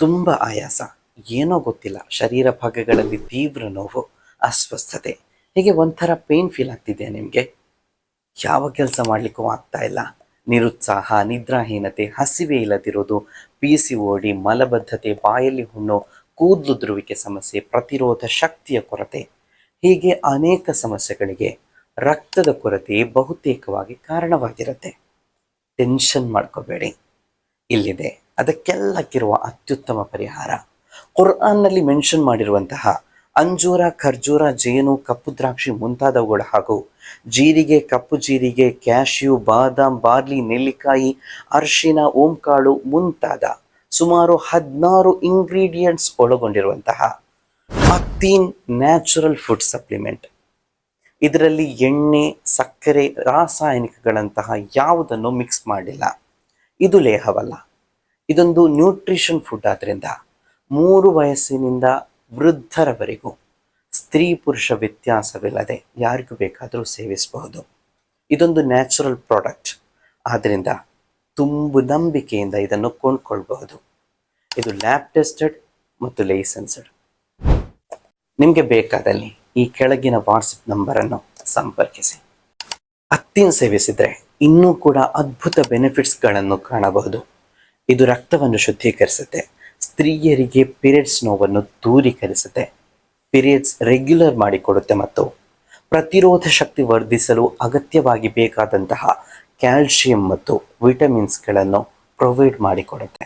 ತುಂಬ ಆಯಾಸ, ಏನೋ ಗೊತ್ತಿಲ್ಲ, ಶರೀರ ಭಾಗಗಳಲ್ಲಿ ತೀವ್ರ ನೋವು, ಅಸ್ವಸ್ಥತೆ, ಹೀಗೆ ಒಂಥರ ಪೇನ್ ಫೀಲ್ ಆಗ್ತಿದೆಯಾ ನಿಮಗೆ? ಯಾವ ಕೆಲಸ ಮಾಡಲಿಕ್ಕೂ ಆಗ್ತಾ ಇಲ್ಲ, ನಿರುತ್ಸಾಹ, ನಿದ್ರಾಹೀನತೆ, ಹಸಿವೆ ಇಲ್ಲದಿರೋದು, PCOD, ಮಲಬದ್ಧತೆ, ಬಾಯಲ್ಲಿ ಹುಣ್ಣು, ಕೂದಲು ಉದುರುವಿಕೆ ಸಮಸ್ಯೆ, ಪ್ರತಿರೋಧ ಶಕ್ತಿಯ ಕೊರತೆ, ಹೀಗೆ ಅನೇಕ ಸಮಸ್ಯೆಗಳಿಗೆ ರಕ್ತದ ಕೊರತೆ ಬಹುತೇಕವಾಗಿ ಕಾರಣವಾಗಿರುತ್ತೆ. ಟೆನ್ಷನ್ ಮಾಡ್ಕೋಬೇಡಿ, ಇಲ್ಲಿದೆ ಅದಕ್ಕೆಲ್ಲಕ್ಕಿರುವ ಅತ್ಯುತ್ತಮ ಪರಿಹಾರ. ಕುರ್ಆನ್ನಲ್ಲಿ ಮೆನ್ಷನ್ ಮಾಡಿರುವಂತಹ ಅಂಜೂರ, ಖರ್ಜೂರ, ಜೇನು, ಕಪ್ಪು ದ್ರಾಕ್ಷಿ ಮುಂತಾದವುಗಳು ಹಾಗೂ ಜೀರಿಗೆ, ಕಪ್ಪು ಜೀರಿಗೆ, ಕ್ಯಾಶ್ಯೂ, ಬಾದಾಮ್, ಬಾರ್ಲಿ, ನೆಲ್ಲಿಕಾಯಿ, ಅರಿಶಿನ, ಓಂಕಾಳು ಮುಂತಾದ ಸುಮಾರು 16 ಇಂಗ್ರೀಡಿಯೆಂಟ್ಸ್ ಒಳಗೊಂಡಿರುವಂತಹ ಅತೀನ್ ನ್ಯಾಚುರಲ್ ಫುಡ್ ಸಪ್ಲಿಮೆಂಟ್. ಇದರಲ್ಲಿ ಎಣ್ಣೆ, ಸಕ್ಕರೆ, ರಾಸಾಯನಿಕಗಳಂತಹ ಯಾವುದನ್ನು ಮಿಕ್ಸ್ ಮಾಡಿಲ್ಲ. ಇದು ಲೇಹವಲ್ಲ, ಇದೊಂದು ನ್ಯೂಟ್ರಿಷನ್ ಫುಡ್. ಆದ್ದರಿಂದ 3 ವಯಸ್ಸಿನಿಂದ ವೃದ್ಧರವರೆಗೂ ಸ್ತ್ರೀ ಪುರುಷ ವ್ಯತ್ಯಾಸವಿಲ್ಲದೆ ಯಾರಿಗೂ ಬೇಕಾದರೂ ಸೇವಿಸಬಹುದು. ಇದೊಂದು ನ್ಯಾಚುರಲ್ ಪ್ರಾಡಕ್ಟ್, ಆದ್ದರಿಂದ ತುಂಬ ನಂಬಿಕೆಯಿಂದ ಇದನ್ನು ಕೊಂಡ್ಕೊಳ್ಬಹುದು. ಇದು ಲ್ಯಾಬ್ ಟೆಸ್ಟೆಡ್ ಮತ್ತು ಲೈಸೆನ್ಸ್ಡ್. ನಿಮಗೆ ಬೇಕಾದಲ್ಲಿ ಈ ಕೆಳಗಿನ ವಾಟ್ಸಪ್ ನಂಬರನ್ನು ಸಂಪರ್ಕಿಸಿ. ಅತ್ತಿನ್ ಸೇವಿಸಿದರೆ ಇನ್ನೂ ಕೂಡ ಅದ್ಭುತ ಬೆನಿಫಿಟ್ಸ್ಗಳನ್ನು ಕಾಣಬಹುದು. ಇದು ರಕ್ತವನ್ನು ಶುದ್ಧೀಕರಿಸುತ್ತೆ, ಸ್ತ್ರೀಯರಿಗೆ ಪೀರಿಯಡ್ಸ್ ನೋವನ್ನು ದೂರೀಕರಿಸುತ್ತೆ, ಪೀರಿಯಡ್ಸ್ ರೆಗ್ಯುಲರ್ ಮಾಡಿಕೊಡುತ್ತೆ ಮತ್ತು ಪ್ರತಿರೋಧ ಶಕ್ತಿ ವರ್ಧಿಸಲು ಅಗತ್ಯವಾಗಿ ಬೇಕಾದಂತಹ ಕ್ಯಾಲ್ಶಿಯಂ ಮತ್ತು ವಿಟಮಿನ್ಸ್ಗಳನ್ನು ಪ್ರೊವೈಡ್ ಮಾಡಿಕೊಡುತ್ತೆ.